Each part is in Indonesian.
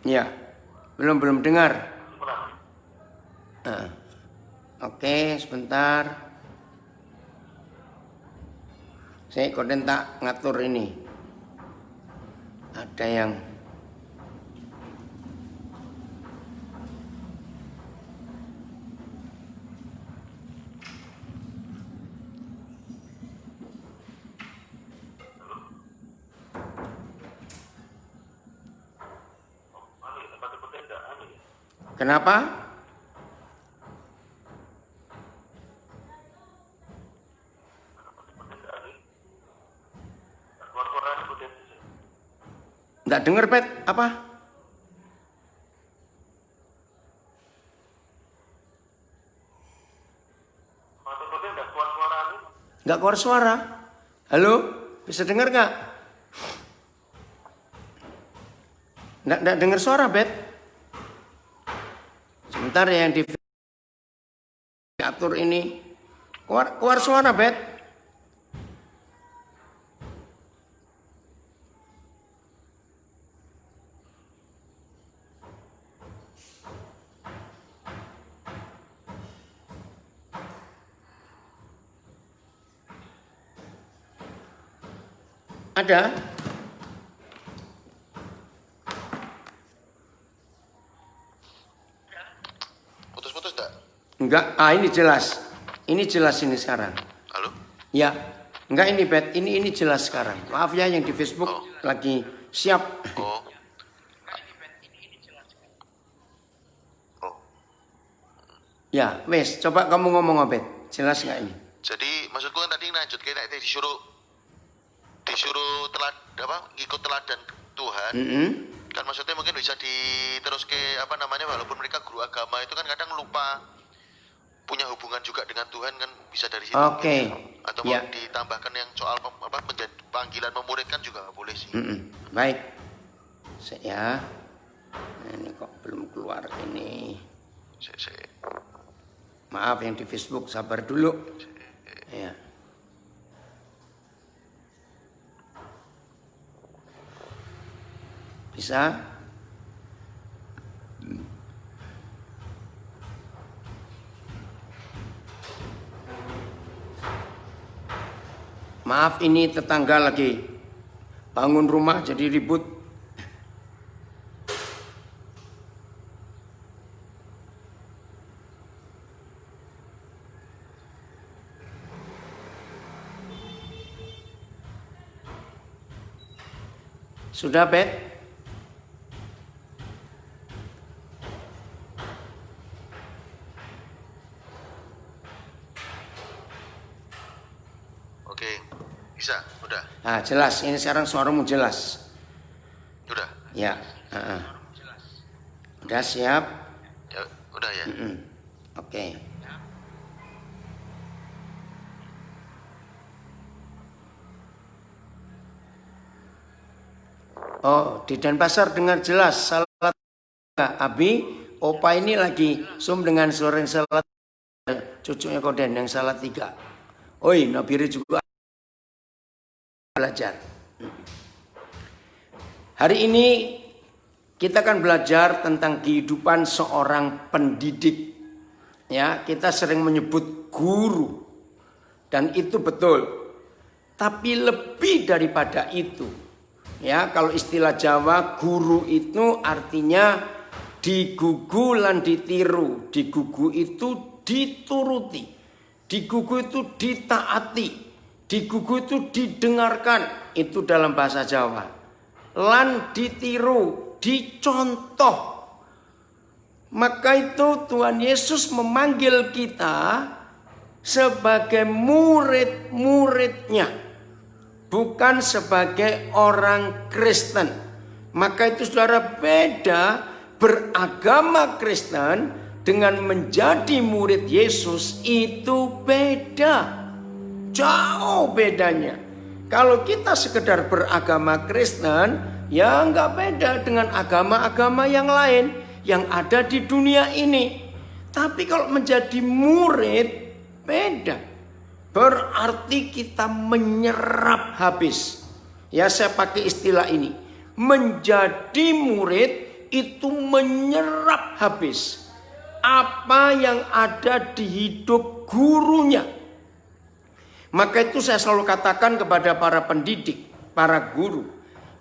Ya, belum dengar. Oke, sebentar. Saya ikutin tak ngatur ini. Ada yang kenapa? Nggak dengar, Pet. Apa? Nggak keluar suara. Halo? Bisa dengar nggak? Nggak dengar suara, Bet. Sebentar ya, yang diatur ini. Keluar suara, Bet. Ada? Putus-putus enggak? Enggak. Ini jelas. Ini jelas ini sekarang. Halo? Ya. Enggak ini, Bet. Ini jelas sekarang. Maaf ya yang di Facebook lagi siap. Oh. Ya, wes. Coba kamu ngomong, Bet. Jelas nggak ini? Jadi maksudku kan tadi lanjut kayak disuruh ngikut teladan Tuhan. Kan maksudnya mungkin bisa diterus ke walaupun mereka guru agama itu kan kadang lupa punya hubungan juga dengan Tuhan, kan bisa dari situ. Oke. Atau mau ditambahkan yang soal menjadi panggilan memuridkan juga boleh sih. Baik. Saya ini kok belum keluar ini. Maaf yang di Facebook, sabar dulu. Ya. Bisa? Maaf, ini tetangga lagi bangun rumah jadi ribut. Sudah, Bet? Oke, bisa, udah. Nah, jelas. Ini sekarang suaramu jelas. Udah. Ya. Udah siap? Ya, udah ya. Oke. Oh, di Denpasar dengar jelas. Salat Abi, Opa ini lagi Zoom dengan suara yang salat. Cucunya Koden yang salat 3. Oi, Nabiri juga belajar. Hari ini kita akan belajar tentang kehidupan seorang pendidik. Ya, kita sering menyebut guru. Dan itu betul. Tapi lebih daripada itu. Ya, kalau istilah Jawa, guru itu artinya digugu lan ditiru. Digugu itu dituruti. Digugu itu ditaati. Digugu itu didengarkan. Itu dalam bahasa Jawa. Lan ditiru, dicontoh. Maka itu Tuhan Yesus memanggil kita sebagai murid-muridnya. Bukan sebagai orang Kristen. Maka itu saudara, beda beragama Kristen dengan menjadi murid Yesus itu beda. Jauh bedanya. Kalau kita sekedar beragama Kristen, ya nggak beda dengan agama-agama yang lain yang ada di dunia ini. Tapi kalau menjadi murid, beda. Berarti kita menyerap habis. Ya, saya pakai istilah ini. Menjadi murid itu menyerap habis apa yang ada di hidup gurunya. Maka itu saya selalu katakan kepada para pendidik, para guru,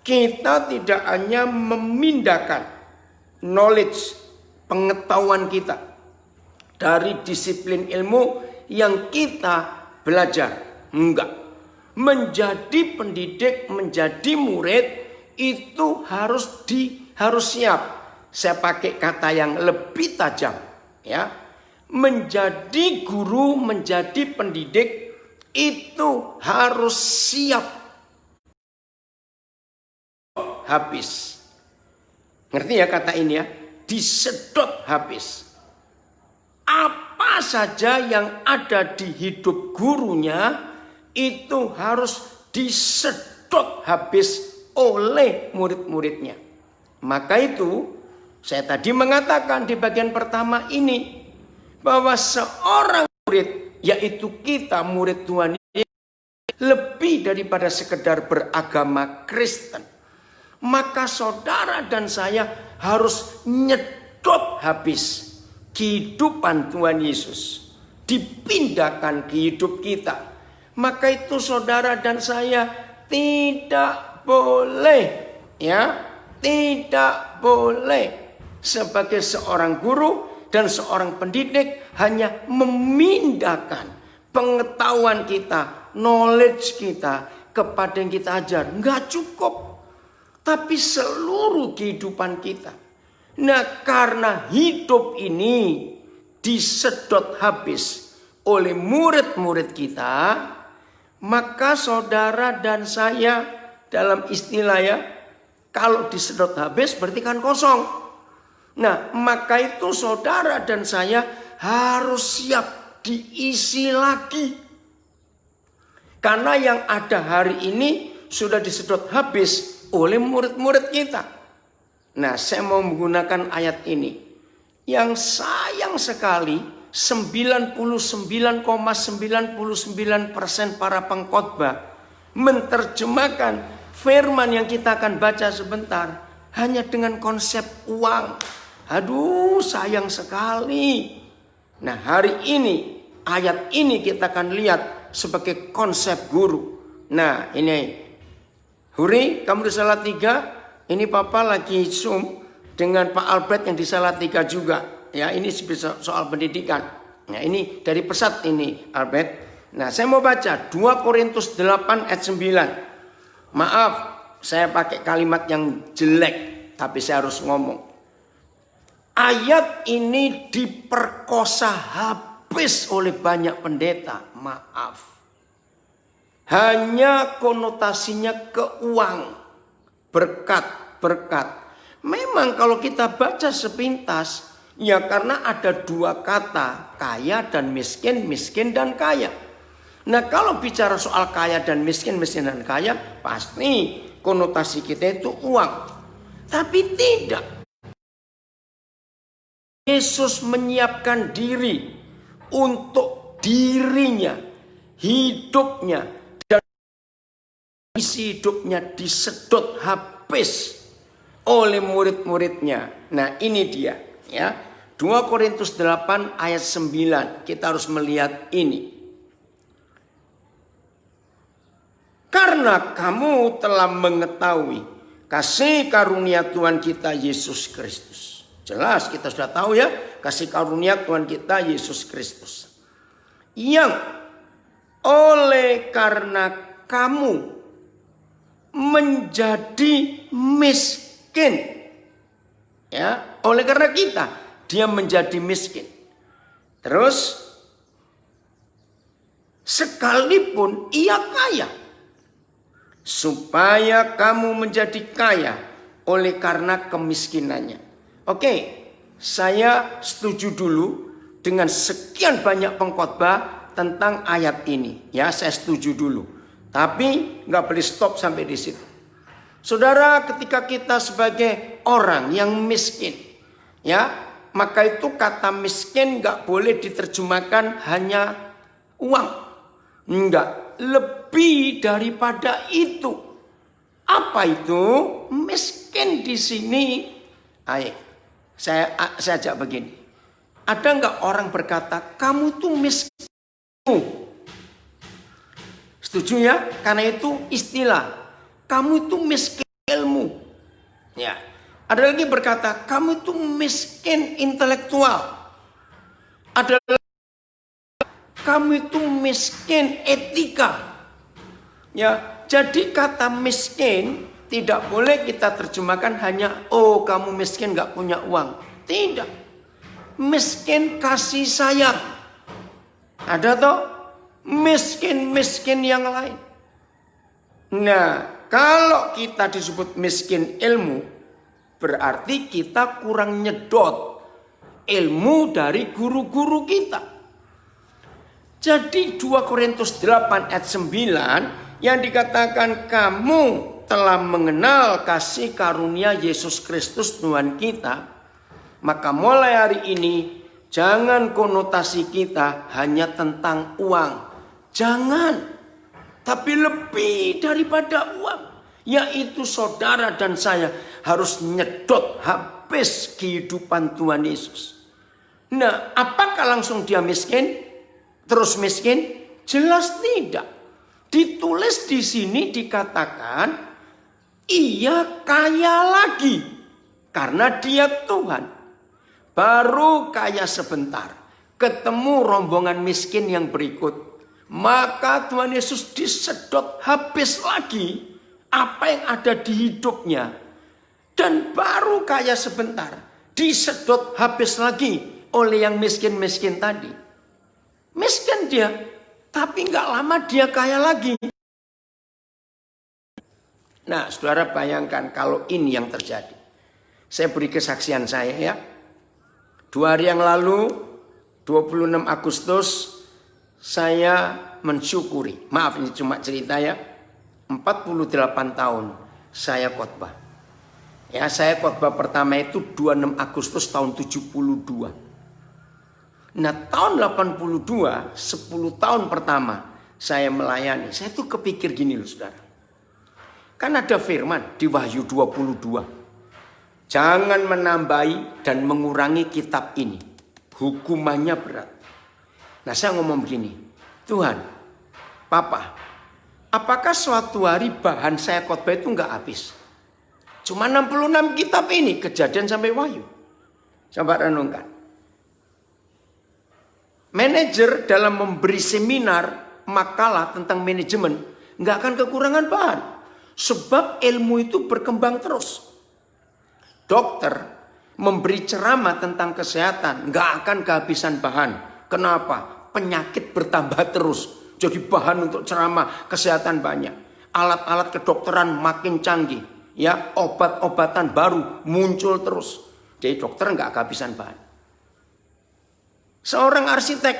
kita tidak hanya memindahkan knowledge, pengetahuan kita dari disiplin ilmu yang kita belajar. Enggak. Menjadi pendidik, menjadi murid itu harus siap. Saya pakai kata yang lebih tajam, ya. Menjadi guru, menjadi pendidik itu harus siap habis. Ngerti ya kata ini ya? Disedot habis. Apa saja yang ada di hidup gurunya itu harus disedot habis oleh murid-muridnya. Maka itu saya tadi mengatakan di bagian pertama ini bahwa seorang murid, yaitu kita murid Tuhan, lebih daripada sekedar beragama Kristen. Maka saudara dan saya harus nyedot habis kehidupan Tuhan Yesus, dipindahkan ke hidup kita. Maka itu saudara dan saya tidak boleh, ya, tidak boleh sebagai seorang guru dan seorang pendidik hanya memindahkan pengetahuan kita, knowledge kita kepada yang kita ajar. Enggak cukup. Tapi seluruh kehidupan kita. Nah, karena hidup ini disedot habis oleh murid-murid kita, maka saudara dan saya dalam istilah ya, kalau disedot habis berarti kan kosong. Nah, maka itu saudara dan saya harus siap diisi lagi. Karena yang ada hari ini sudah disedot habis oleh murid-murid kita. Nah, saya mau menggunakan ayat ini. Yang sayang sekali 99,99% para pengkhotbah menerjemahkan firman yang kita akan baca sebentar hanya dengan konsep uang. Aduh, sayang sekali. Nah, hari ini ayat ini kita akan lihat sebagai konsep guru. Nah, ini Huri, kamu di Salatiga. Ini Papa lagi Zoom dengan Pak Albert yang di Salatiga juga. Ya, ini soal pendidikan. Nah, ini dari pesat ini Albert. Nah, saya mau baca 2 Korintus 8 ayat 9. Maaf, saya pakai kalimat yang jelek, tapi saya harus ngomong. Ayat ini diperkosa habis oleh banyak pendeta. Maaf. Hanya konotasinya ke uang, berkat. Memang kalau kita baca sepintas, ya karena ada 2 kata, kaya dan miskin, miskin dan kaya. Nah, kalau bicara soal kaya dan miskin, miskin dan kaya, pasti konotasi kita itu uang. Tapi tidak. Yesus menyiapkan diri untuk dirinya, hidupnya, isi hidupnya disedot habis oleh murid-muridnya. Nah, ini dia ya. 2 Korintus 8 ayat 9. Kita harus melihat ini. Karena kamu telah mengetahui kasih karunia Tuhan kita Yesus Kristus. Jelas kita sudah tahu ya, kasih karunia Tuhan kita Yesus Kristus. Yang oleh karena kamu menjadi miskin, ya, oleh karena kita dia menjadi miskin. Terus sekalipun ia kaya, supaya kamu menjadi kaya oleh karena kemiskinannya. Oke, saya setuju dulu dengan sekian banyak pengkhotbah tentang ayat ini. Ya, saya setuju dulu. Tapi nggak boleh stop sampai di situ. Saudara, ketika kita sebagai orang yang miskin, ya, maka itu kata miskin nggak boleh diterjemahkan hanya uang. Enggak, lebih daripada itu. Apa itu? Miskin di sini Ayo, saya ajak begini. Ada nggak orang berkata, kamu tuh miskin? Setuju ya? Karena itu istilah. Kamu itu miskin ilmu. Ya. Ada lagi berkata, kamu itu miskin intelektual. Ada lagi, kamu itu miskin etika. Ya, jadi kata miskin tidak boleh kita terjemahkan hanya, oh kamu miskin gak punya uang. Tidak. Miskin kasih sayang. Ada toh? Miskin yang lain. Nah, kalau kita disebut miskin ilmu, berarti kita kurang nyedot ilmu dari guru-guru kita. Jadi 2 Korintus 8 ayat 9 yang dikatakan kamu telah mengenal kasih karunia Yesus Kristus Tuhan kita. Maka mulai hari ini jangan konotasi kita hanya tentang uang. Jangan, tapi lebih daripada uang, yaitu saudara dan saya harus nyedot habis kehidupan Tuhan Yesus. Nah, apakah langsung dia miskin? Terus miskin? Jelas tidak. Ditulis di sini dikatakan ia kaya lagi karena dia Tuhan. Baru kaya sebentar, ketemu rombongan miskin yang berikut. Maka Tuhan Yesus disedot habis lagi apa yang ada di hidupnya. Dan baru kaya sebentar, disedot habis lagi oleh yang miskin-miskin tadi. Miskin dia, tapi nggak lama dia kaya lagi. Nah, saudara bayangkan kalau ini yang terjadi. Saya beri kesaksian saya ya. 2 hari yang lalu, 26 Agustus, saya mensyukuri, maaf ini cuma cerita ya, 48 tahun saya khotbah. Ya, saya khotbah pertama itu 26 Agustus tahun 72. Nah, tahun 82, 10 tahun pertama saya melayani. Saya tuh kepikir gini loh saudara. Kan ada firman di Wahyu 22. Jangan menambahi dan mengurangi kitab ini. Hukumannya berat. Nah, saya ngomong begini, Tuhan, Papa, apakah suatu hari bahan saya khotbah itu nggak habis? Cuma 66 kitab ini, Kejadian sampai Wahyu. Coba renungkan. Manajer dalam memberi seminar, makalah tentang manajemen, nggak akan kekurangan bahan. Sebab ilmu itu berkembang terus. Dokter memberi ceramah tentang kesehatan, nggak akan kehabisan bahan. Kenapa? Penyakit bertambah terus. Jadi bahan untuk ceramah kesehatan banyak. Alat-alat kedokteran makin canggih. Ya, obat-obatan baru muncul terus. Jadi dokter nggak kehabisan bahan. Seorang arsitek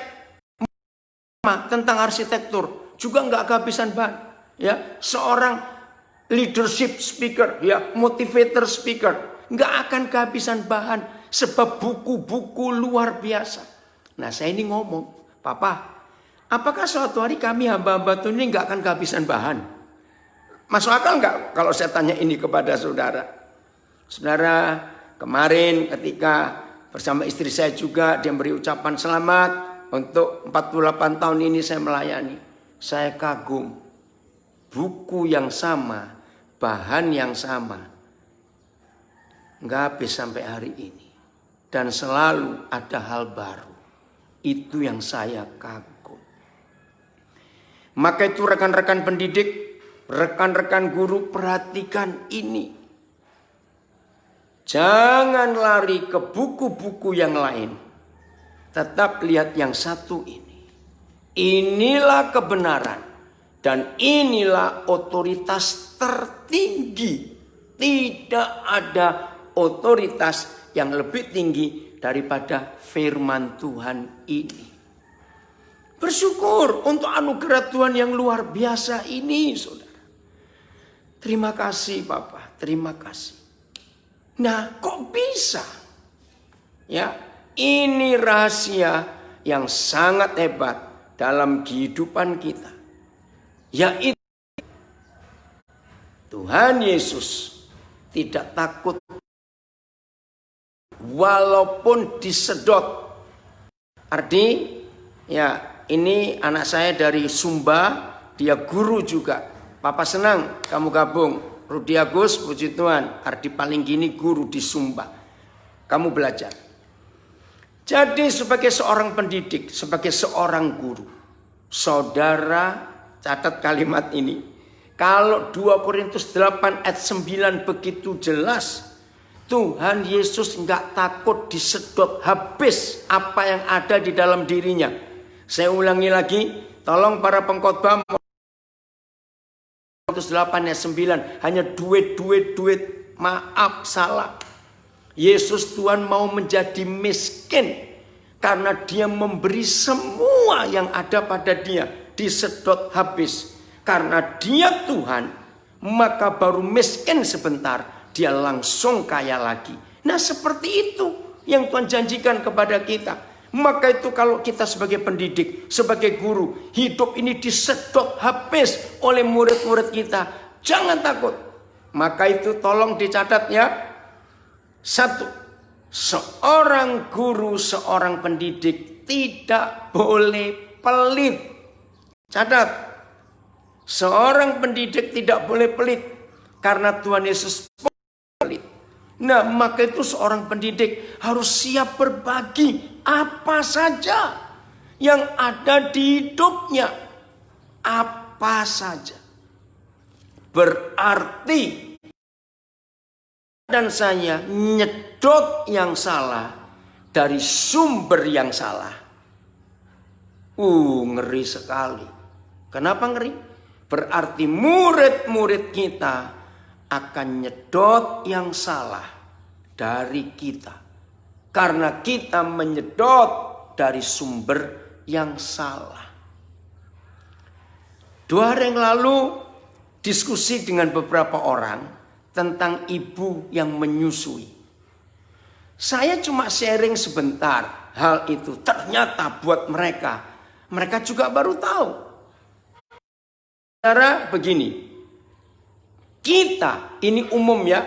tentang arsitektur juga nggak kehabisan bahan. Ya, seorang leadership speaker, ya, motivator speaker, nggak akan kehabisan bahan. Sebab buku-buku luar biasa. Nah, saya ini ngomong, Papa, apakah suatu hari kami hamba-hamba Tuhan ini nggak akan kehabisan bahan? Masuk akal nggak kalau saya tanya ini kepada saudara? Saudara, kemarin ketika bersama istri saya juga, dia beri ucapan selamat untuk 48 tahun ini saya melayani. Saya kagum, buku yang sama, bahan yang sama, nggak habis sampai hari ini. Dan selalu ada hal baru. Itu yang saya kagum. Maka itu rekan-rekan pendidik, rekan-rekan guru, perhatikan ini. Jangan lari ke buku-buku yang lain. Tetap lihat yang satu ini. Inilah kebenaran. Dan inilah otoritas tertinggi. Tidak ada otoritas yang lebih tinggi daripada firman Tuhan ini. Bersyukur untuk anugerah Tuhan yang luar biasa ini, saudara. Terima kasih, Bapak. Terima kasih. Nah, kok bisa? Ya, ini rahasia yang sangat hebat dalam kehidupan kita. Yaitu Tuhan Yesus tidak takut walaupun disedot. Arti, ya ini anak saya dari Sumba, dia guru juga. Papa senang kamu gabung. Rudi Agus, puji Tuhan, Ardi paling gini guru di Sumba. Kamu belajar. Jadi sebagai seorang pendidik, sebagai seorang guru, saudara catat kalimat ini. Kalau 2 Korintus 8 ayat 9 begitu jelas, Tuhan Yesus nggak takut disedot habis apa yang ada di dalam dirinya. Saya ulangi lagi, tolong para pengkhotbah 8 ayat 9, hanya duit, maaf salah. Yesus Tuhan mau menjadi miskin karena dia memberi semua yang ada pada dia, disedot habis. Karena dia Tuhan, maka baru miskin sebentar, dia langsung kaya lagi. Nah seperti itu yang Tuhan janjikan kepada kita. Maka itu kalau kita sebagai pendidik, sebagai guru, hidup ini disedot habis oleh murid-murid kita. Jangan takut. Maka itu tolong dicatat ya. 1. Seorang guru, seorang pendidik tidak boleh pelit. Catat. Seorang pendidik tidak boleh pelit. Karena Tuhan Yesus pelit. Nah maka itu seorang pendidik harus siap berbagi apa saja yang ada di hidupnya. Apa saja. Berarti dan saya nyedot yang salah dari sumber yang salah. Ngeri sekali. Kenapa ngeri? Berarti murid-murid kita akan nyedot yang salah dari kita. Karena kita menyedot dari sumber yang salah. 2 hari yang lalu diskusi dengan beberapa orang tentang ibu yang menyusui. Saya cuma sharing sebentar hal itu. Ternyata buat mereka juga baru tahu. Cara begini, kita ini umum ya,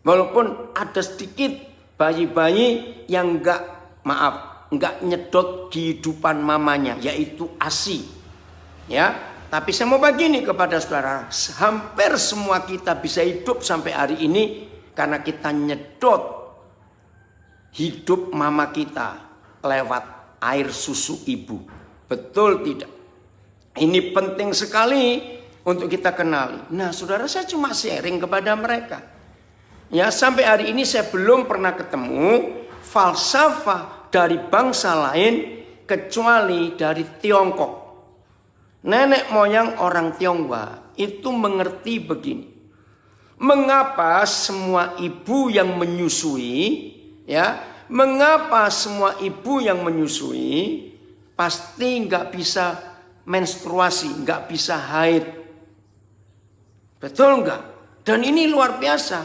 walaupun ada sedikit bayi-bayi yang nggak nyedot kehidupan mamanya, yaitu ASI, ya. Tapi saya mau begini kepada saudara, hampir semua kita bisa hidup sampai hari ini karena kita nyedot hidup mama kita lewat air susu ibu. Betul tidak? Ini penting sekali untuk kita kenali. Nah saudara, saya cuma sharing kepada mereka. Ya sampai hari ini saya belum pernah ketemu falsafah dari bangsa lain kecuali dari Tiongkok. Nenek moyang orang Tionghoa itu mengerti begini. Mengapa semua ibu yang menyusui, ya, mengapa semua ibu yang menyusui pasti nggak bisa menstruasi, nggak bisa haid. Betul nggak? Dan ini luar biasa.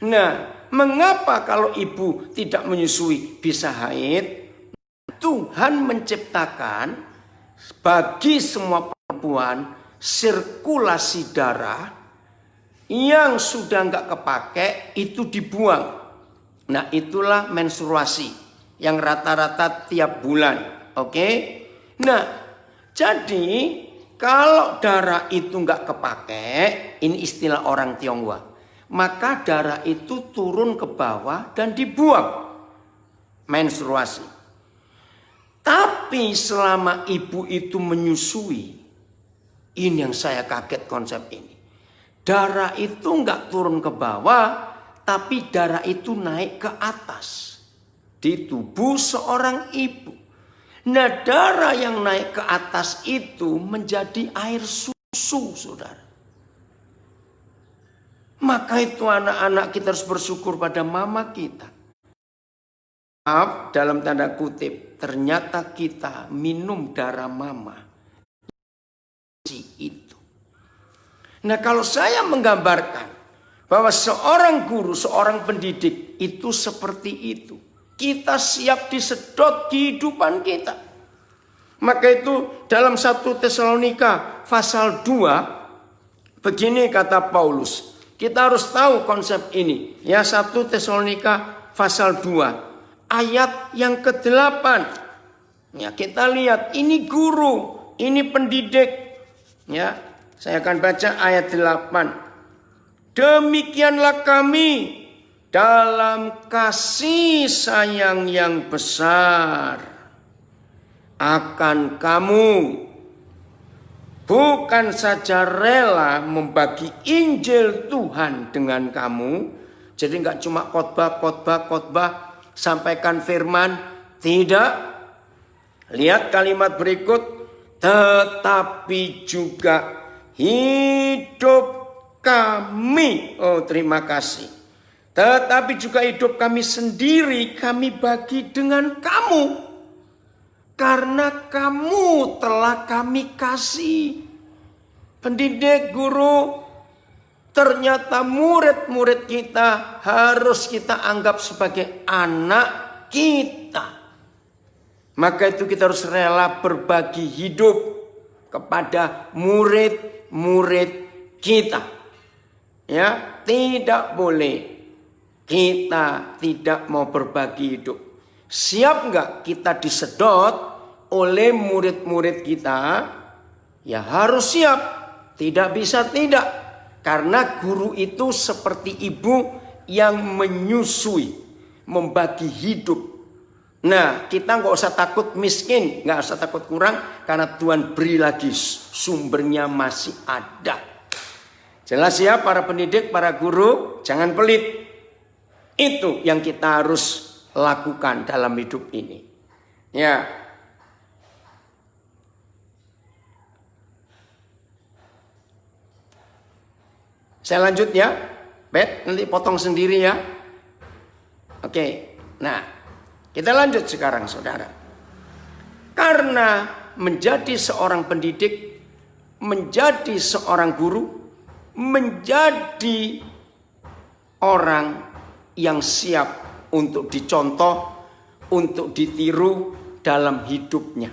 Nah, mengapa kalau ibu tidak menyusui bisa haid? Tuhan menciptakan bagi semua perempuan sirkulasi darah yang sudah nggak kepake itu dibuang. Nah, itulah menstruasi yang rata-rata tiap bulan. Oke? Nah, jadi kalau darah itu nggak kepake, ini istilah orang Tionghoa, maka darah itu turun ke bawah dan dibuang. Menstruasi. Tapi selama ibu itu menyusui, ini yang saya kaget konsep ini. Darah itu nggak turun ke bawah, tapi darah itu naik ke atas di tubuh seorang ibu. Nah, darah yang naik ke atas itu menjadi air susu, saudara. Maka itu anak-anak kita harus bersyukur pada mama kita. Maaf, dalam tanda kutip, ternyata kita minum darah mama. Itu. Nah, kalau saya menggambarkan bahwa seorang guru, seorang pendidik itu seperti itu. Kita siap disedot kehidupan kita. Maka itu dalam 1 Tesalonika pasal 2 begini kata Paulus. Kita harus tahu konsep ini. Ya 1 Tesalonika pasal 2 ayat yang ke-8. Ya, kita lihat ini guru, ini pendidik. Ya, saya akan baca ayat 8. Demikianlah kami dalam kasih sayang yang besar akan kamu, bukan saja rela membagi Injil Tuhan dengan kamu. Jadi nggak cuma khotbah, sampaikan firman, tidak. Lihat kalimat berikut, tetapi juga hidup kami. Oh, terima kasih. Tetapi juga hidup kami sendiri kami bagi dengan kamu, karena kamu telah kami kasih. Pendidik, guru, ternyata murid-murid kita harus kita anggap sebagai anak kita. Maka itu kita harus rela berbagi hidup kepada murid-murid kita. Ya, tidak boleh kita tidak mau berbagi hidup. Siap nggak kita disedot oleh murid-murid kita? Ya harus siap. Tidak bisa tidak. Karena guru itu seperti ibu yang menyusui, membagi hidup. Nah, kita nggak usah takut miskin, nggak usah takut kurang, karena Tuhan beri lagi, sumbernya masih ada. Jelas ya para pendidik, para guru, jangan pelit. Itu yang kita harus lakukan dalam hidup ini. Ya. Saya lanjut ya. Bet, nanti potong sendiri ya. Oke. Nah, kita lanjut sekarang saudara. Karena menjadi seorang pendidik, menjadi seorang guru, menjadi orang yang siap untuk dicontoh, untuk ditiru dalam hidupnya.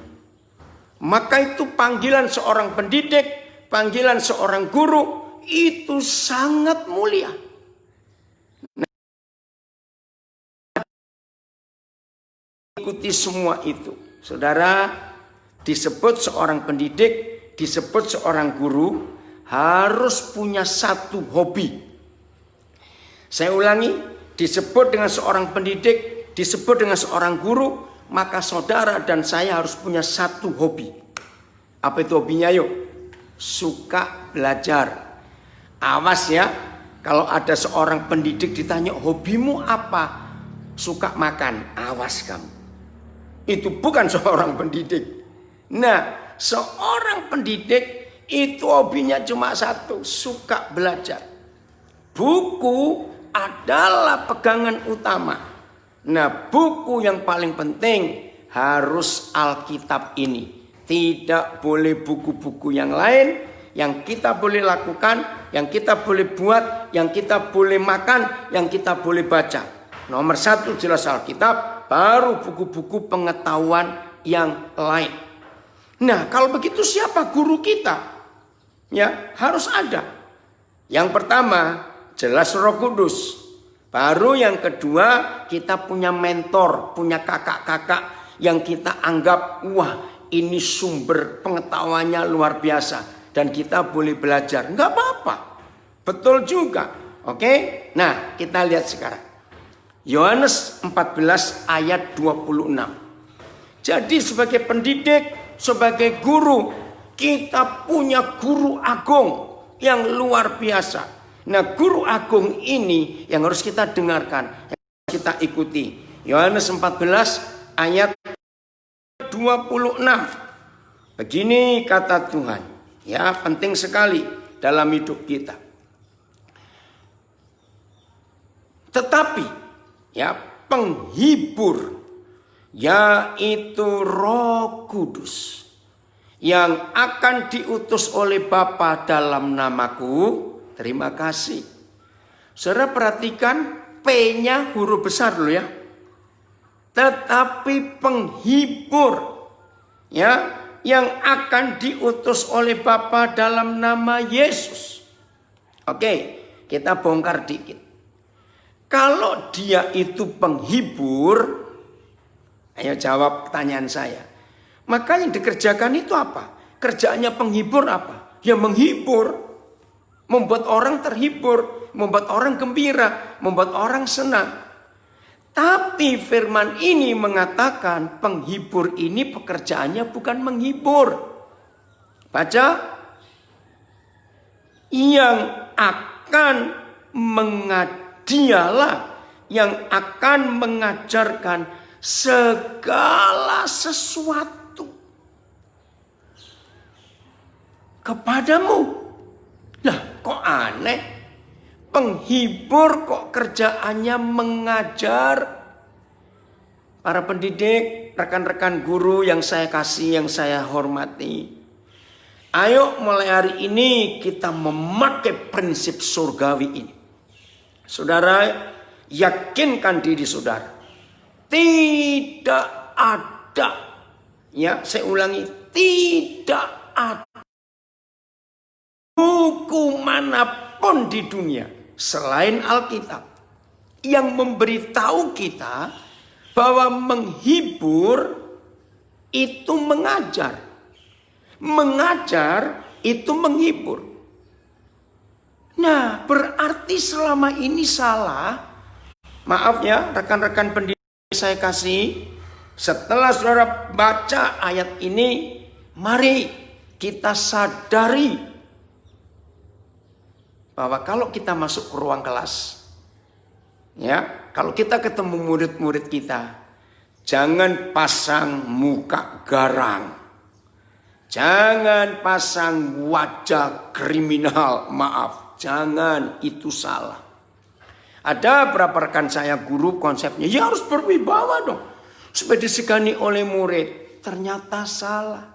Maka itu panggilan seorang pendidik, panggilan seorang guru itu sangat mulia. Ikuti semua itu. Saudara, disebut seorang pendidik, disebut seorang guru, harus punya satu hobi. Saya ulangi, disebut dengan seorang pendidik, disebut dengan seorang guru, maka saudara dan saya harus punya satu hobi. Apa itu hobinya? Yuk, suka belajar. Awas ya, kalau ada seorang pendidik ditanya hobimu apa? Suka makan, awas kamu. Itu bukan seorang pendidik. Nah, seorang pendidik itu hobinya cuma satu, suka belajar. Buku adalah pegangan utama. Nah, buku yang paling penting harus Alkitab ini. Tidak boleh buku-buku yang lain. Yang kita boleh lakukan, yang kita boleh buat, yang kita boleh makan, yang kita boleh baca. Nomor satu jelas Alkitab, baru buku-buku pengetahuan yang lain. Nah, kalau begitu siapa guru kita? Ya, harus ada. Yang pertama, jelas Roh Kudus. Baru yang kedua, kita punya mentor, punya kakak-kakak yang kita anggap, wah, ini sumber pengetahuannya luar biasa. Dan kita boleh belajar. Enggak apa-apa. Betul juga. Oke? Nah, kita lihat sekarang. Yohanes 14 ayat 26. Jadi sebagai pendidik, sebagai guru, kita punya guru agung yang luar biasa. Nah, guru agung ini yang harus kita dengarkan, yang harus kita ikuti. Yohanes 14 ayat 26. Begini kata Tuhan. Ya, penting sekali dalam hidup kita. Tetapi ya, penghibur yaitu Roh Kudus yang akan diutus oleh Bapa dalam namaku. Terima kasih. Saudara perhatikan P-nya huruf besar dulu ya. Tetapi penghibur ya, yang akan diutus oleh Bapa dalam nama Yesus. Oke, kita bongkar dikit. Kalau dia itu penghibur, ayo jawab pertanyaan saya. Maka yang dikerjakan itu apa? Kerjaannya penghibur apa? Ya menghibur. Membuat orang terhibur. Membuat orang gembira. Membuat orang senang. Tapi firman ini mengatakan penghibur ini pekerjaannya bukan menghibur. Baca. Yang akan dialah yang akan mengajarkan segala sesuatu kepadamu. Lah kok aneh? Penghibur kok kerjaannya mengajar? Para pendidik, rekan-rekan guru yang saya kasih, yang saya hormati. Ayo mulai hari ini kita memakai prinsip surgawi ini. Saudara, yakinkan diri saudara. Tidak ada. Ya, saya ulangi. Tidak ada buku manapun di dunia selain Alkitab yang memberitahu kita bahwa menghibur itu mengajar. Mengajar itu menghibur. Nah, berarti selama ini salah. Maaf ya, rekan-rekan pendidik saya kasih. Setelah saudara baca ayat ini, mari kita sadari bahwa kalau kita masuk ke ruang kelas, ya, kalau kita ketemu murid-murid kita, jangan pasang muka garang. Jangan pasang wajah kriminal, maaf. Jangan, itu salah. Ada beberapa rekan saya guru konsepnya, ya harus berwibawa dong. Supaya disegani oleh murid. Ternyata salah.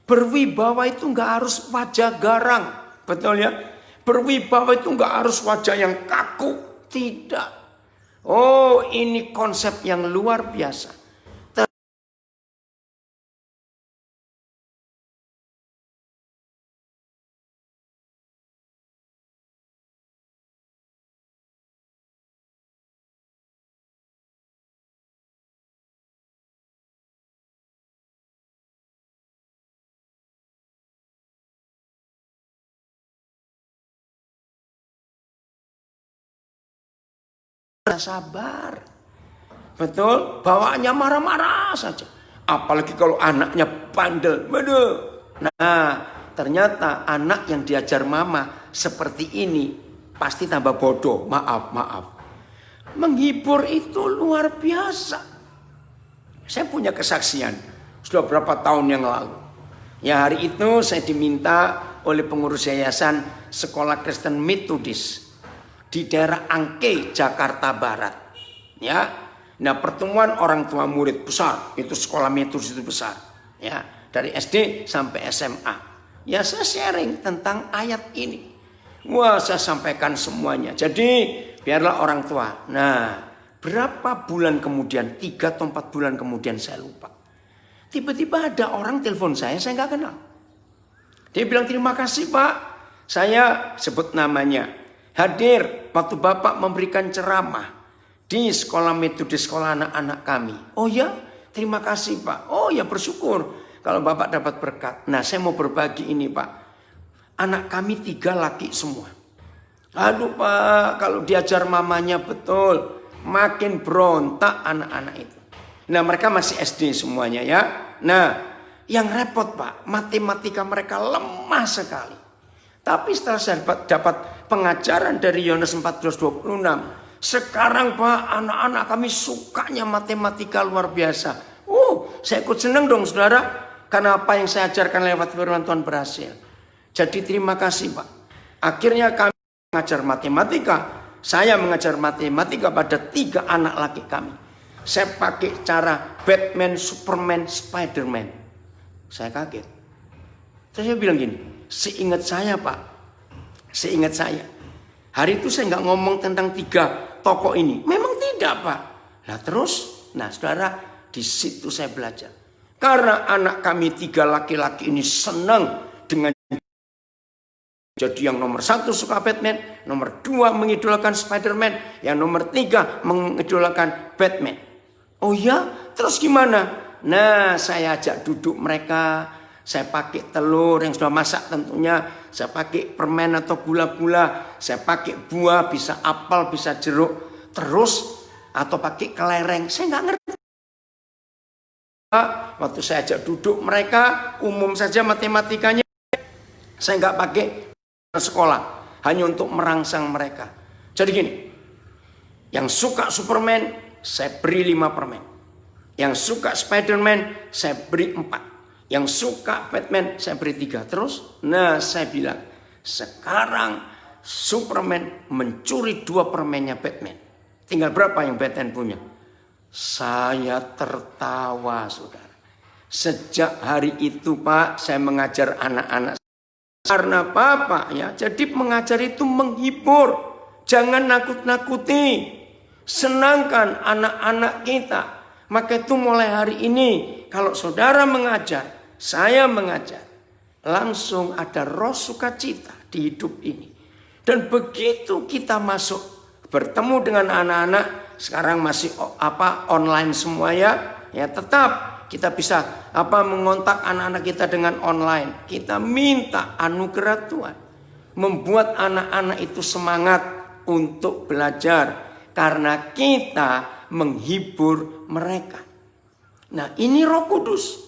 Berwibawa itu nggak harus wajah garang. Betul ya? Berwibawa itu nggak harus wajah yang kaku. Tidak. Oh, ini konsep yang luar biasa. Sabar. Betul, bawaannya marah-marah saja. Apalagi kalau anaknya bandel. Nah, ternyata anak yang diajar mama seperti ini pasti tambah bodoh. Maaf. Menghibur itu luar biasa. Saya punya kesaksian sudah berapa tahun yang lalu. Ya, hari itu saya diminta oleh pengurus yayasan Sekolah Kristen Metodis di daerah Angke, Jakarta Barat. Ya. Nah, pertemuan orang tua murid besar, itu sekolah metodis itu besar. Ya, dari SD sampai SMA. Ya, saya sharing tentang ayat ini. Wah, saya sampaikan semuanya. Jadi, biarlah orang tua. Nah, berapa bulan kemudian, 3 atau 4 bulan kemudian saya lupa. Tiba-tiba ada orang telepon saya nggak kenal. Dia bilang, terima kasih Pak. Saya sebut namanya. Hadir waktu Bapak memberikan ceramah di sekolah metodis sekolah anak-anak kami. Oh ya, terima kasih Pak. Oh ya, bersyukur kalau Bapak dapat berkat. Nah, saya mau berbagi ini Pak. Anak kami 3 laki semua. Aduh Pak, kalau diajar mamanya betul, makin berontak anak-anak itu. Nah, mereka masih SD semuanya ya. Nah, yang repot Pak, matematika mereka lemah sekali. Tapi setelah saya dapat pengajaran dari Yohanes 14:26, sekarang Pak, anak-anak kami sukanya matematika luar biasa. Saya ikut senang dong saudara, karena apa yang saya ajarkan lewat firman Tuhan berhasil. Jadi terima kasih Pak. Akhirnya kami mengajar matematika. Saya mengajar matematika pada 3 anak laki kami. Saya pakai cara Batman, Superman, Spiderman. Saya kaget. Terus saya bilang gini, seingat saya Pak, seingat saya, hari itu saya nggak ngomong tentang 3 tokoh ini. Memang tidak Pak. Nah terus, saudara, di situ saya belajar. Karena anak kami 3 laki-laki ini senang dengan Jadi yang nomor 1 suka Batman, nomor 2 mengidolakan Spider-Man, yang nomor 3 mengidolakan Batman. Oh ya, terus gimana? Nah, saya ajak duduk mereka, saya pakai telur yang sudah masak tentunya, saya pakai permen atau gula-gula, saya pakai buah, bisa apel, bisa jeruk, terus atau pakai kelereng, saya nggak ngerti. Waktu saya ajak duduk mereka, umum saja matematikanya, saya nggak pakai sekolah, hanya untuk merangsang mereka. Jadi gini, yang suka Superman, saya beri 5 permen. Yang suka Spider-Man, saya beri 4. Yang suka Batman, saya beri 3. Terus, nah saya bilang, sekarang Superman mencuri 2 permennya Batman. Tinggal berapa yang Batman punya? Saya tertawa, saudara. Sejak hari itu, Pak, saya mengajar anak-anak. Karena Bapak ya, jadi mengajar itu menghibur, jangan nakut-nakuti, senangkan anak-anak kita. Maka itu mulai hari ini, kalau saudara mengajar, saya mengajar, langsung ada roh sukacita di hidup ini. Dan begitu kita masuk, bertemu dengan anak-anak, sekarang masih online semua ya tetap. Kita bisa mengontak anak-anak kita dengan online. Kita minta anugerah Tuhan. Membuat anak-anak itu semangat untuk belajar. Karena kita menghibur mereka. Nah, ini Roh Kudus.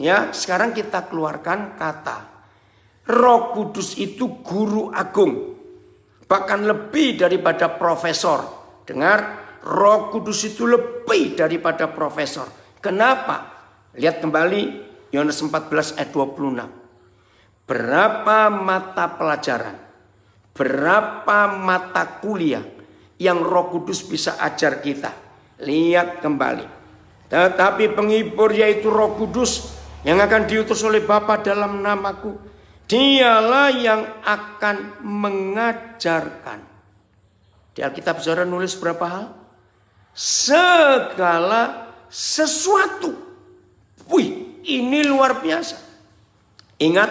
Ya, sekarang kita keluarkan kata. Roh Kudus itu guru agung. Bahkan lebih daripada profesor. Dengar, Roh Kudus itu lebih daripada profesor. Kenapa? Lihat kembali Yohanes 14 ayat 26. Berapa mata pelajaran, berapa mata kuliah yang Roh Kudus bisa ajar kita. Lihat kembali. Tetapi penghibur yaitu Roh Kudus yang akan diutus oleh Bapa dalam namaku, dialah yang akan mengajarkan. Di Alkitab saudara nulis berapa hal? Segala sesuatu. Wih, ini luar biasa. Ingat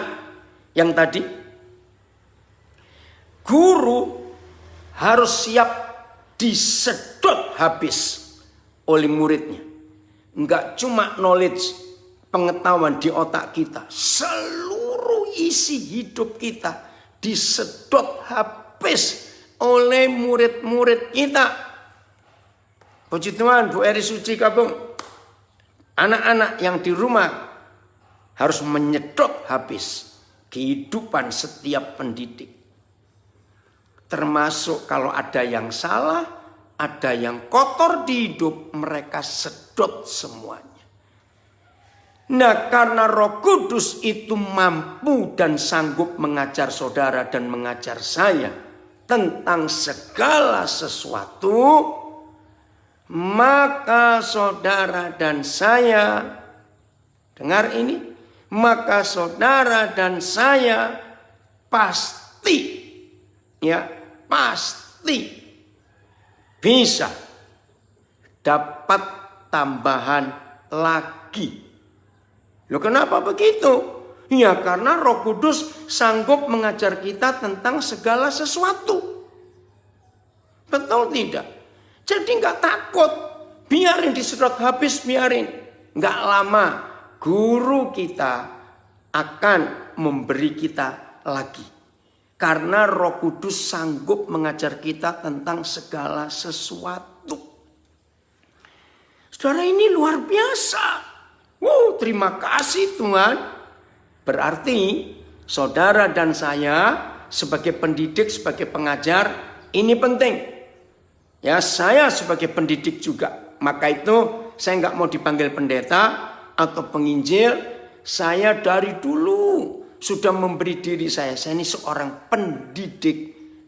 yang tadi, guru harus siap disedot habis oleh muridnya. Enggak cuma knowledge, pengetahuan di otak kita, seluruh isi hidup kita disedot habis oleh murid-murid kita. Puji Tuhan, Bu Eri Suci Kabung, anak-anak yang di rumah harus menyedot habis kehidupan setiap pendidik. Termasuk kalau ada yang salah, ada yang kotor di hidup, mereka sedot semuanya. Nah, karena Roh Kudus itu mampu dan sanggup mengajar saudara dan mengajar saya tentang segala sesuatu, maka saudara dan saya, dengar ini, maka saudara dan saya pasti bisa dapat tambahan lagi. Loh, kenapa begitu? Ya karena Roh Kudus sanggup mengajar kita tentang segala sesuatu. Betul tidak? Jadi nggak takut, biarin disedot habis, biarin. Nggak lama, guru kita akan memberi kita lagi. Karena Roh Kudus sanggup mengajar kita tentang segala sesuatu. Saudara, ini luar biasa. Terima kasih Tuhan. Berarti saudara dan saya sebagai pendidik, sebagai pengajar, ini penting. Ya, saya sebagai pendidik juga. Maka itu saya nggak mau dipanggil pendeta atau penginjil. Saya dari dulu sudah memberi diri saya. Saya ini seorang pendidik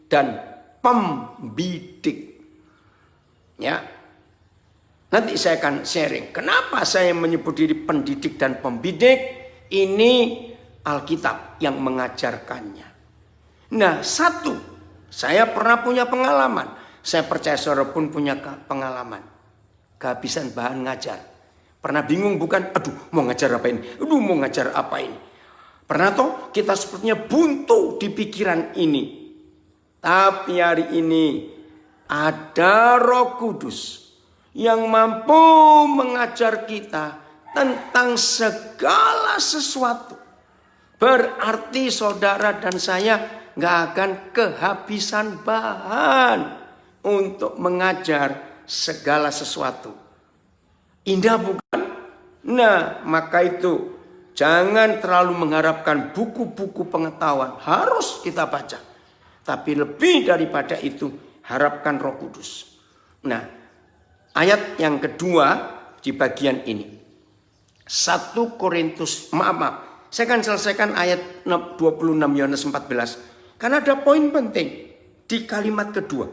dan pembidik. Ya, nanti saya akan sharing. Kenapa saya menyebut diri pendidik dan pembidik? Ini Alkitab yang mengajarkannya. Nah, satu, saya pernah punya pengalaman. Saya percaya saudara pun punya pengalaman. Kehabisan bahan ngajar. Pernah bingung bukan? Aduh, mau ngajar apa ini? Aduh, mau ngajar apa ini? Pernah toh kita sepertinya buntu di pikiran ini. Tapi hari ini ada Roh Kudus yang mampu mengajar kita tentang segala sesuatu. Berarti saudara dan saya gak akan kehabisan bahan untuk mengajar segala sesuatu. Indah bukan? Nah, maka itu jangan terlalu mengharapkan buku-buku pengetahuan. Harus kita baca. Tapi lebih daripada itu, harapkan Roh Kudus. Nah, ayat yang kedua di bagian ini. 1 Korintus, maaf. Saya akan selesaikan ayat 26 Yohanes 14. Karena ada poin penting di kalimat kedua.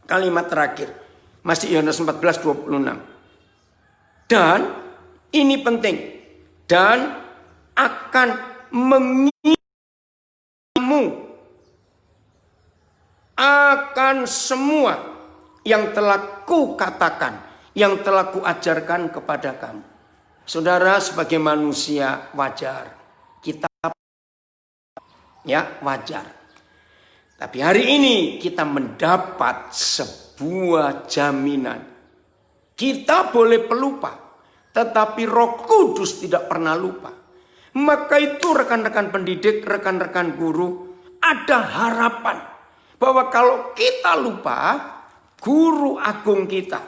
Kalimat terakhir. Masih Yohanes 14, 26. Dan ini penting. Dan akan mengingatmu akan semua yang telah kukatakan, yang telah kuajarkan kepada kamu. Saudara, sebagai manusia wajar, kita wajar. Tapi hari ini kita mendapat sebuah jaminan. Kita boleh pelupa, tetapi Roh Kudus tidak pernah lupa. Maka itu rekan-rekan pendidik, rekan-rekan guru, ada harapan bahwa kalau kita lupa, guru agung kita,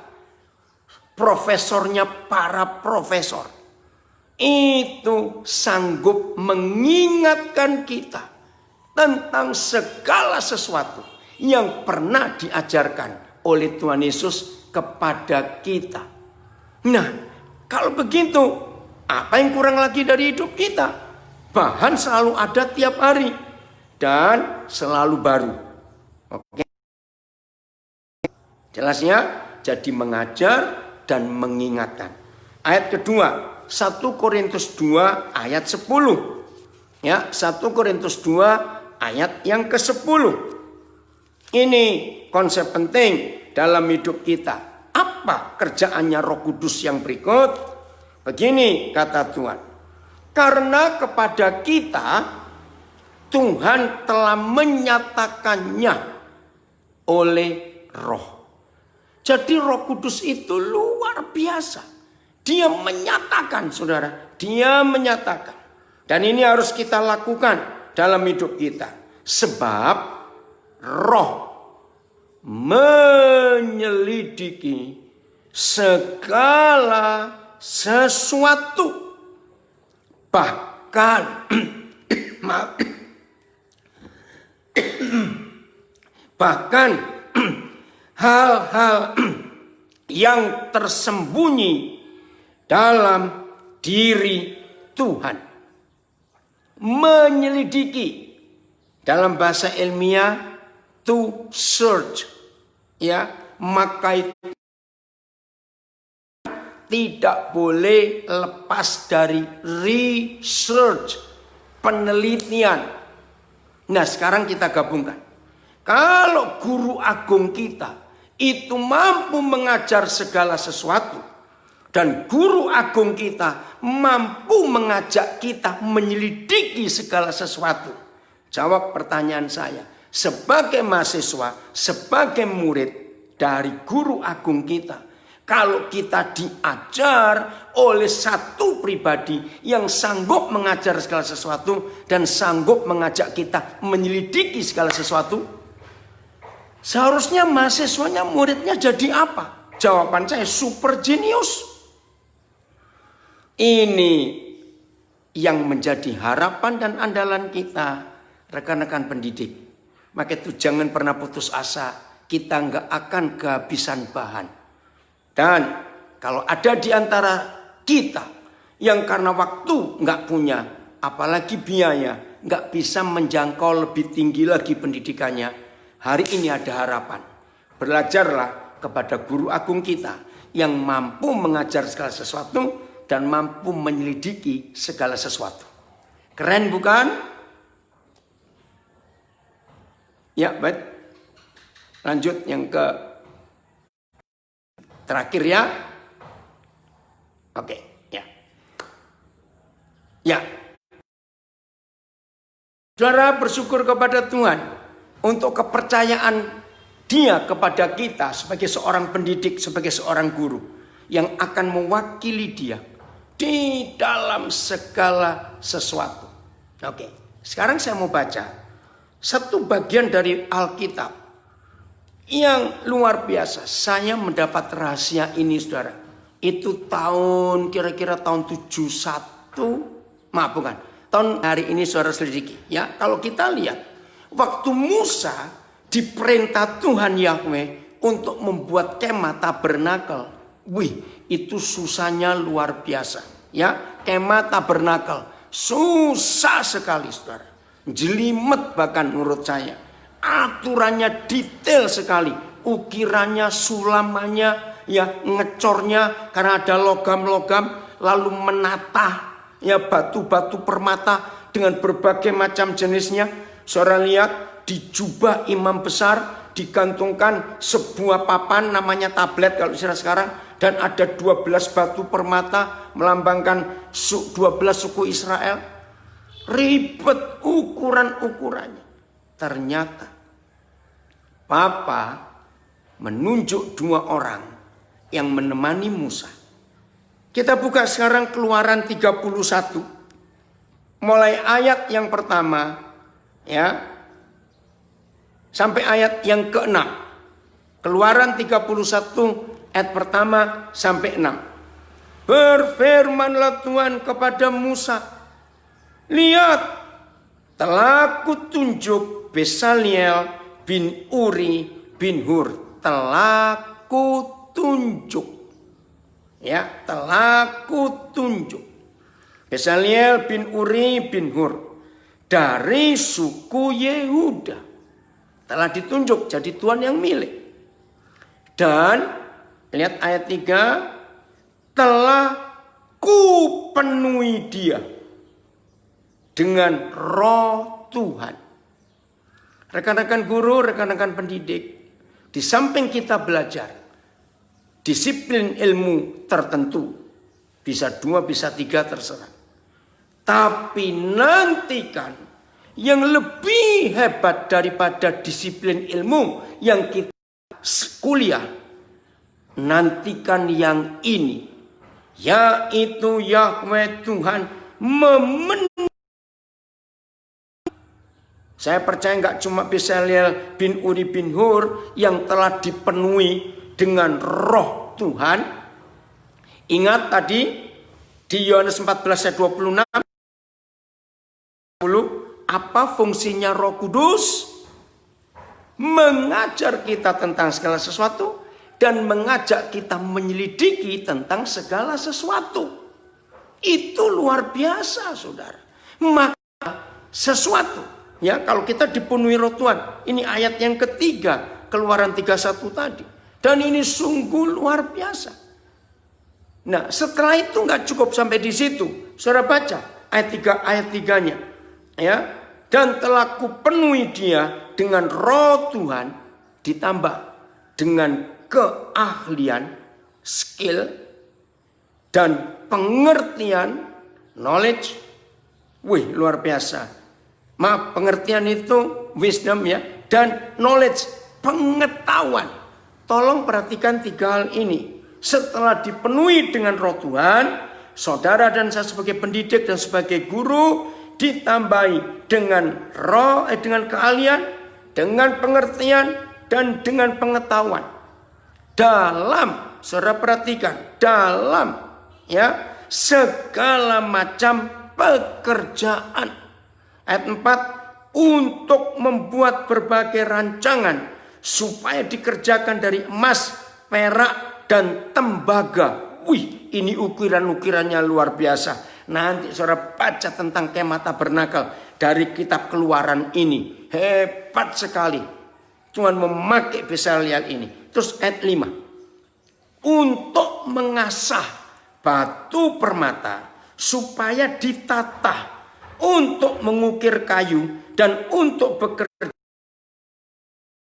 profesornya para profesor, itu sanggup mengingatkan kita tentang segala sesuatu yang pernah diajarkan oleh Tuhan Yesus kepada kita. Nah, kalau begitu, apa yang kurang lagi dari hidup kita? Bahan selalu ada tiap hari dan selalu baru. Oke. Jelasnya, jadi mengajar dan mengingatkan. Ayat kedua, 1 Korintus 2 ayat 10. Ya, 1 Korintus 2 ayat yang ke-10. Ini konsep penting dalam hidup kita. Apa kerjaannya Roh Kudus yang berikut? Begini kata Tuhan. Karena kepada kita Tuhan telah menyatakannya oleh Roh. Jadi Roh Kudus itu luar biasa. Dia menyatakan, saudara. Dia menyatakan. Dan ini harus kita lakukan dalam hidup kita. Sebab Roh menyelidiki segala sesuatu. Bahkan bahkan hal-hal yang tersembunyi dalam diri Tuhan. Menyelidiki, dalam bahasa ilmiah, to search. Ya, maka itu tidak boleh lepas dari research, penelitian. Nah, sekarang kita gabungkan. Kalau guru agung kita itu mampu mengajar segala sesuatu, dan guru agung kita mampu mengajak kita menyelidiki segala sesuatu. Jawab pertanyaan saya, sebagai mahasiswa, sebagai murid dari guru agung kita, kalau kita diajar oleh satu pribadi yang sanggup mengajar segala sesuatu dan sanggup mengajak kita menyelidiki segala sesuatu, seharusnya mahasiswanya, muridnya jadi apa? Jawaban saya super jenius. Ini yang menjadi harapan dan andalan kita, rekan-rekan pendidik. Maka itu jangan pernah putus asa. Kita nggak akan kehabisan bahan. Dan kalau ada di antara kita yang karena waktu nggak punya, apalagi biaya, nggak bisa menjangkau lebih tinggi lagi pendidikannya, hari ini ada harapan. Belajarlah kepada guru agung kita yang mampu mengajar segala sesuatu dan mampu menyelidiki segala sesuatu. Keren bukan? Ya, baik. Lanjut yang ke terakhir ya. Oke, ya. Ya. Saudara bersyukur kepada Tuhan untuk kepercayaan Dia kepada kita sebagai seorang pendidik, sebagai seorang guru yang akan mewakili Dia di dalam segala sesuatu. Oke, sekarang saya mau baca satu bagian dari Alkitab yang luar biasa. Saya mendapat rahasia ini, saudara. Itu kira-kira tahun 71. Maaf, bukan. Tahun hari ini saudara selidiki. Ya, kalau kita lihat, waktu Musa diperintah Tuhan Yahweh untuk membuat kemah tabernakel. Wih, itu susahnya luar biasa. Ya, kemah tabernakel susah sekali, saudara. Jelimet bahkan menurut saya. Aturannya detail sekali. Ukirannya, sulamannya, ya ngecornya karena ada logam-logam, lalu menata ya batu-batu permata dengan berbagai macam jenisnya. Saudara lihat di jubah imam besar digantungkan sebuah papan namanya tablet kalau istilah sekarang, dan ada 12 batu permata melambangkan 12 suku Israel. Ribet ukuran-ukurannya. Ternyata Papa menunjuk 2 orang yang menemani Musa. Kita buka sekarang Keluaran 31. Mulai ayat yang pertama ya sampai ayat yang ke-6. Keluaran 31 ayat pertama sampai 6. Berfirmanlah Tuhan kepada Musa, lihat, telah kutunjuk Besaliel bin Uri bin Hur. Telah kutunjuk. Ya, telah kutunjuk Besaliel bin Uri bin Hur dari suku Yehuda. Telah ditunjuk, jadi Tuhan yang milih. Dan lihat ayat 3, telah kupenuhi dia dengan roh Tuhan. Rekan-rekan guru, rekan-rekan pendidik, di samping kita belajar disiplin ilmu tertentu, bisa 2, bisa 3 terserah. Tapi nantikan yang lebih hebat daripada disiplin ilmu yang kita kuliah. Nantikan yang ini, yaitu Yahweh Tuhan memenuhi. Saya percaya nggak cuma Besaliel bin Uri bin Hur yang telah dipenuhi dengan roh Tuhan. Ingat tadi di Yohanes 14 ayat 26. Apa fungsinya Roh Kudus? Mengajar kita tentang segala sesuatu dan mengajak kita menyelidiki tentang segala sesuatu. Itu luar biasa, saudara. Maka sesuatu, ya, kalau kita dipenuhi roh Tuhan. Ini ayat yang ketiga, Keluaran 31 tadi. Dan ini sungguh luar biasa. Nah, setelah itu nggak cukup sampai di situ. Saudara baca ayat 3-nya. Ya, dan telah kupenuhi dia dengan roh Tuhan, ditambah dengan keahlian, skill, dan pengertian, knowledge. Wih, luar biasa. Maaf, pengertian itu wisdom ya, dan knowledge, pengetahuan. Tolong perhatikan 3 hal ini. Setelah dipenuhi dengan roh Tuhan, saudara dan saya sebagai pendidik dan sebagai guru ditambahi dengan roh, dengan keahlian, dengan pengertian, dan dengan pengetahuan. Dalam, saudara perhatikan, dalam ya segala macam pekerjaan. Ayat 4, untuk membuat berbagai rancangan supaya dikerjakan dari emas, perak, dan tembaga. Wih, ini ukiran-ukirannya luar biasa. Nanti saudara baca tentang kemah tabernakel dari kitab Keluaran ini. Hebat sekali. Tuhan memakai Besaliel ini. Terus ayat 5. Untuk mengasah batu permata supaya ditata, untuk mengukir kayu, dan untuk bekerja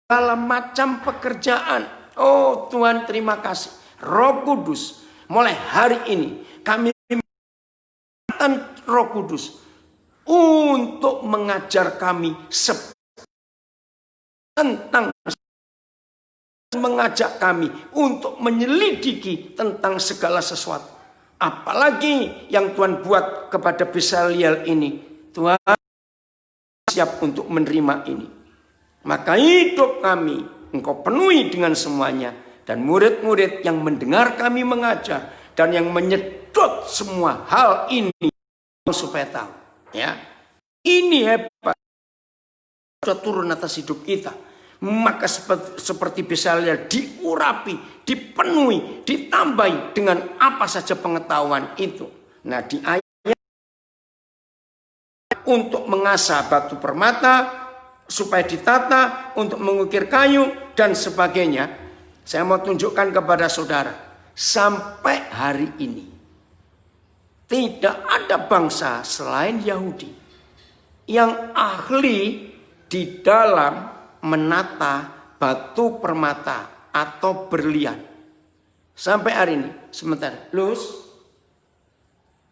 dalam macam pekerjaan. Oh Tuhan, terima kasih. Roh Kudus, mulai hari ini kami Roh Kudus untuk mengajar kami tentang, mengajak kami untuk menyelidiki tentang segala sesuatu. Apalagi yang Tuhan buat kepada Bezalel ini. Tuhan siap untuk menerima ini. Maka hidup kami Engkau penuhi dengan semuanya. Dan murid-murid yang mendengar kami mengajar dan yang menyedot semua hal ini supaya tahu. Ya, ini hebat. Sudah turun atas hidup kita. Maka seperti Bezalel diurapi, dipenuhi, ditambahi dengan apa saja pengetahuan itu. Nah, di ayat untuk mengasah batu permata supaya ditata, untuk mengukir kayu dan sebagainya. Saya mau tunjukkan kepada saudara, sampai hari ini tidak ada bangsa selain Yahudi yang ahli di dalam menata batu permata atau berlian. Sampai hari ini. Sebentar, Lus.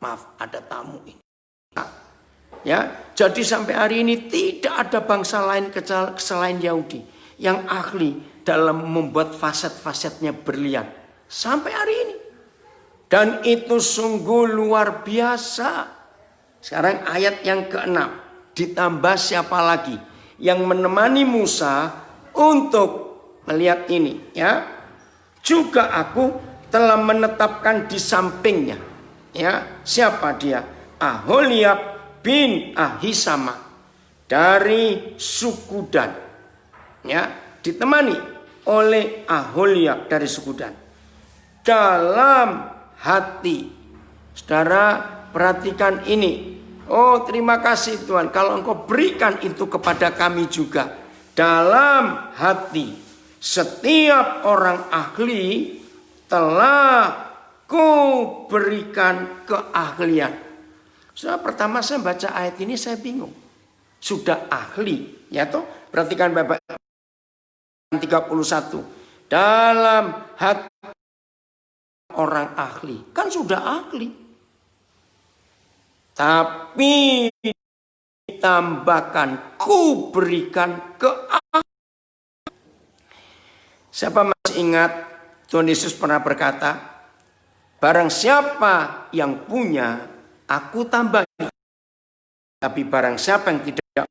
Maaf, ada tamu ini. Ya, jadi sampai hari ini tidak ada bangsa lain selain Yahudi yang ahli dalam membuat faset-fasetnya berlian. Sampai hari ini. Dan itu sungguh luar biasa. Sekarang ayat yang ke-6. Ditambah siapa lagi yang menemani Musa untuk melihat ini, ya. Juga aku telah menetapkan di sampingnya, ya. Siapa dia? Aholiab bin Ahisamah dari suku Dan, ya, ditemani oleh Aholiab dari suku Dan. Dalam hati, saudara perhatikan ini. Oh, terima kasih Tuhan, kalau Engkau berikan itu kepada kami juga. Dalam hati setiap orang ahli telah kuberikan keahlian. Saudara, pertama saya baca ayat ini saya bingung. Sudah ahli, ya toh? Perhatikan Bapak 31. Dalam hati orang ahli, kan sudah ahli. Tapi ditambahkan, ku berikan keahlian. Siapa masih ingat Tuhan Yesus pernah berkata, barang siapa yang punya, aku tambah. Tapi barang siapa yang tidak,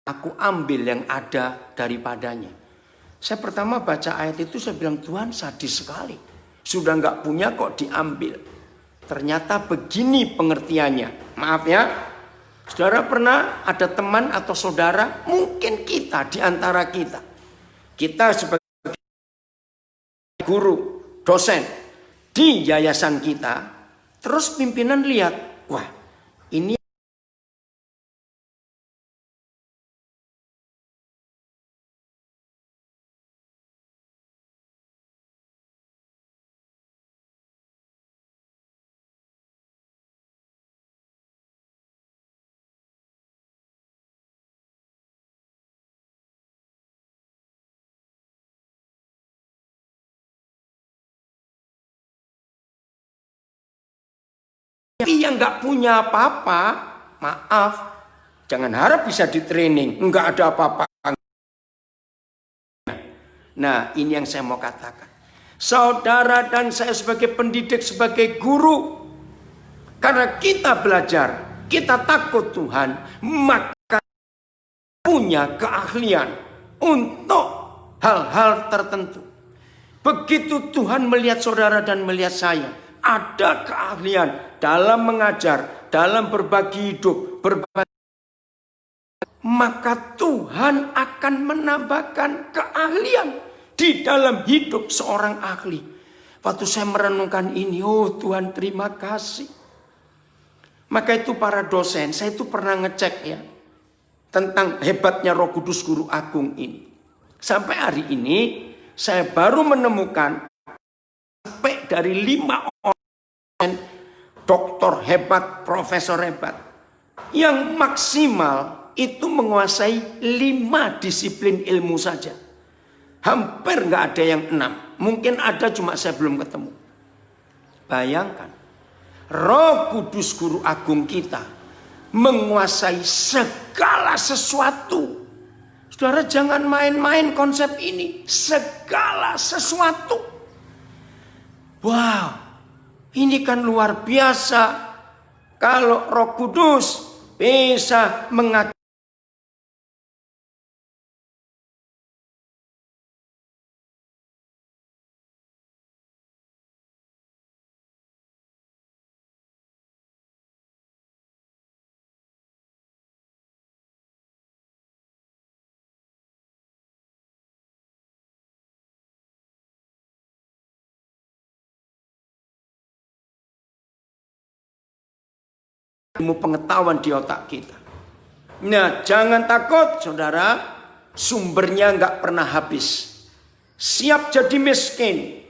aku ambil yang ada daripadanya. Saya pertama baca ayat itu saya bilang, Tuhan sadis sekali. Sudah nggak punya kok diambil. Ternyata begini pengertiannya. Maaf ya. Saudara pernah ada teman atau saudara, mungkin kita di antara kita. Kita sebagai guru, dosen di yayasan kita, terus pimpinan lihat, wah, ini yang nggak punya apa-apa, maaf, jangan harap bisa di training, nggak ada apa-apa. Nah, ini yang saya mau katakan. Saudara dan saya sebagai pendidik, sebagai guru, karena kita belajar, kita takut Tuhan, maka punya keahlian untuk hal-hal tertentu. Begitu Tuhan melihat saudara dan melihat saya, ada keahlian dalam mengajar, dalam berbagi hidup, maka Tuhan akan menambahkan keahlian di dalam hidup seorang ahli. Waktu saya merenungkan ini, oh Tuhan terima kasih. Maka itu para dosen, saya itu pernah ngecek ya, tentang hebatnya Roh Kudus Guru Agung ini. Sampai hari ini, saya baru menemukan sampai dari 5 orang doktor hebat, profesor hebat, yang maksimal itu menguasai 5 disiplin ilmu saja. Hampir nggak ada yang 6. Mungkin ada, cuma saya belum ketemu. Bayangkan, Roh Kudus Guru Agung kita menguasai segala sesuatu. Saudara, jangan main-main konsep ini. Segala sesuatu. Wow, ini kan luar biasa. Kalau Roh Kudus bisa mengajarkan ilmu pengetahuan di otak kita. Nah, jangan takut saudara, sumbernya nggak pernah habis. Siap jadi miskin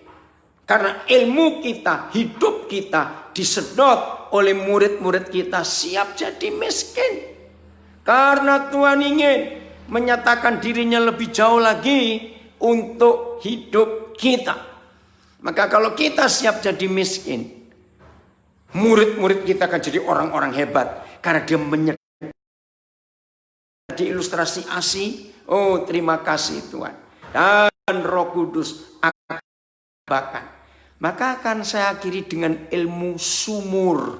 karena ilmu kita, hidup kita disedot oleh murid-murid kita. Siap jadi miskin karena Tuhan ingin menyatakan dirinya lebih jauh lagi untuk hidup kita. Maka kalau kita siap jadi miskin, murid-murid kita akan jadi orang-orang hebat karena dia menyedot di ilustrasi ASI. Oh, terima kasih Tuhan. Dan Roh Kudus akan bahkan. Maka akan saya akhiri dengan ilmu sumur.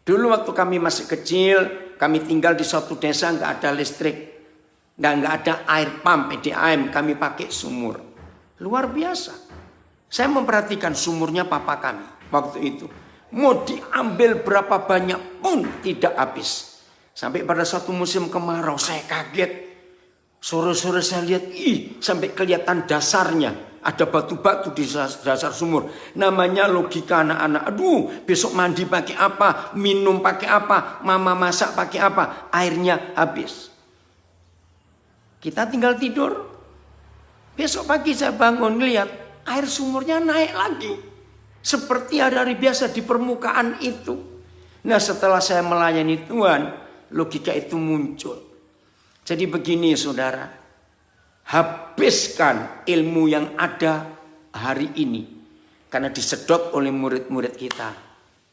Dulu waktu kami masih kecil, kami tinggal di suatu desa nggak ada listrik dan nggak ada air pump PDAM, kami pakai sumur. Luar biasa. Saya memperhatikan sumurnya papa kami waktu itu. Mau diambil berapa banyak pun tidak habis. Sampai pada suatu musim kemarau saya kaget. Sore-sore saya lihat, sampai kelihatan dasarnya. Ada batu-batu di dasar sumur. Namanya logika anak-anak. Aduh, besok mandi pakai apa? Minum pakai apa? Mama masak pakai apa? Airnya habis. Kita tinggal tidur. Besok pagi saya bangun lihat air sumurnya naik lagi. Seperti hari-hari biasa di permukaan itu. Nah, setelah saya melayani Tuhan, logika itu muncul. Jadi begini saudara, habiskan ilmu yang ada hari ini. Karena disedot oleh murid-murid kita.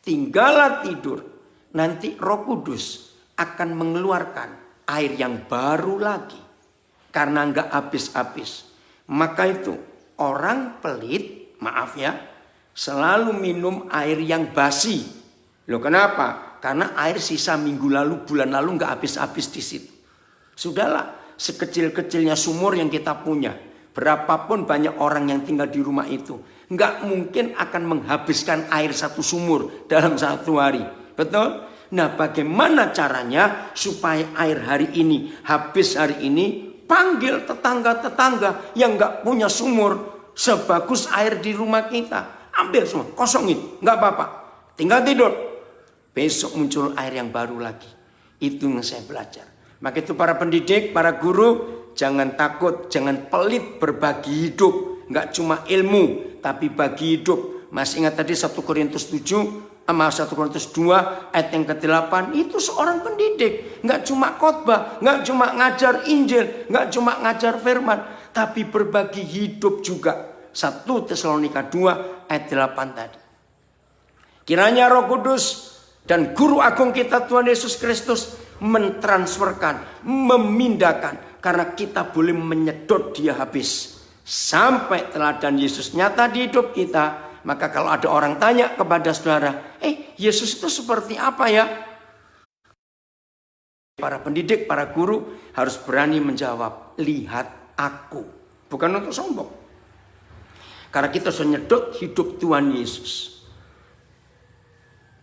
Tinggallah tidur, nanti Roh Kudus akan mengeluarkan air yang baru lagi. Karena enggak habis-habis. Maka itu orang pelit, maaf ya, selalu minum air yang basi. Loh kenapa? Karena air sisa minggu lalu, bulan lalu nggak habis-habis di situ. Sudahlah, sekecil-kecilnya sumur yang kita punya, berapapun banyak orang yang tinggal di rumah itu, nggak mungkin akan menghabiskan air satu sumur dalam satu hari. Betul? Nah, bagaimana caranya supaya air hari ini habis hari ini? Panggil tetangga-tetangga yang nggak punya sumur sebagus air di rumah kita. Ambil semua, kosongin, nggak apa-apa. Tinggal tidur. Besok muncul air yang baru lagi. Itu yang saya belajar. Maka itu para pendidik, para guru, jangan takut, jangan pelit berbagi hidup. Nggak cuma ilmu, tapi bagi hidup. Masih ingat tadi 1 Korintus 7 sama 1 Korintus 2 ayat yang ke-8. Itu seorang pendidik. Nggak cuma khotbah, nggak cuma ngajar Injil, nggak cuma ngajar firman, tapi berbagi hidup juga. 1 Tesalonika 2 ayat 8 tadi. Kiranya Roh Kudus dan Guru Agung kita Tuhan Yesus Kristus mentransferkan, memindahkan. Karena kita boleh menyedot dia habis. Sampai teladan Yesus nyata di hidup kita. Maka kalau ada orang tanya kepada saudara, Yesus itu seperti apa ya? Para pendidik, para guru harus berani menjawab, lihat aku. Bukan untuk sombong. Karena kita sudah nyedot hidup Tuhan Yesus.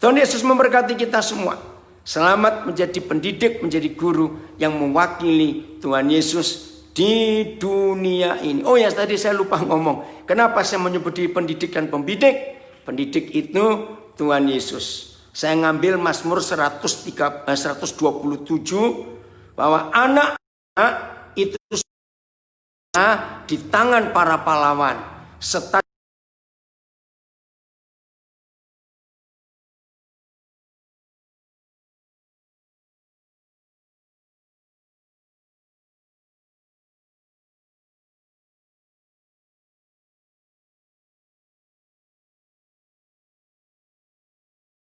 Tuhan Yesus memberkati kita semua. Selamat menjadi pendidik, menjadi guru yang mewakili Tuhan Yesus di dunia ini. Oh ya, tadi saya lupa ngomong. Kenapa saya menyebut di pendidik dan pembidik? Pendidik itu Tuhan Yesus. Saya ngambil Mazmur 127 bahwa anak itu di tangan para pahlawan.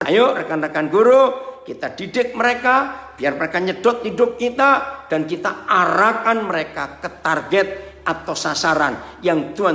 Ayo rekan-rekan guru, kita didik mereka, biar mereka nyedot hidup kita, dan kita arahkan mereka ke target atau sasaran yang Tuhan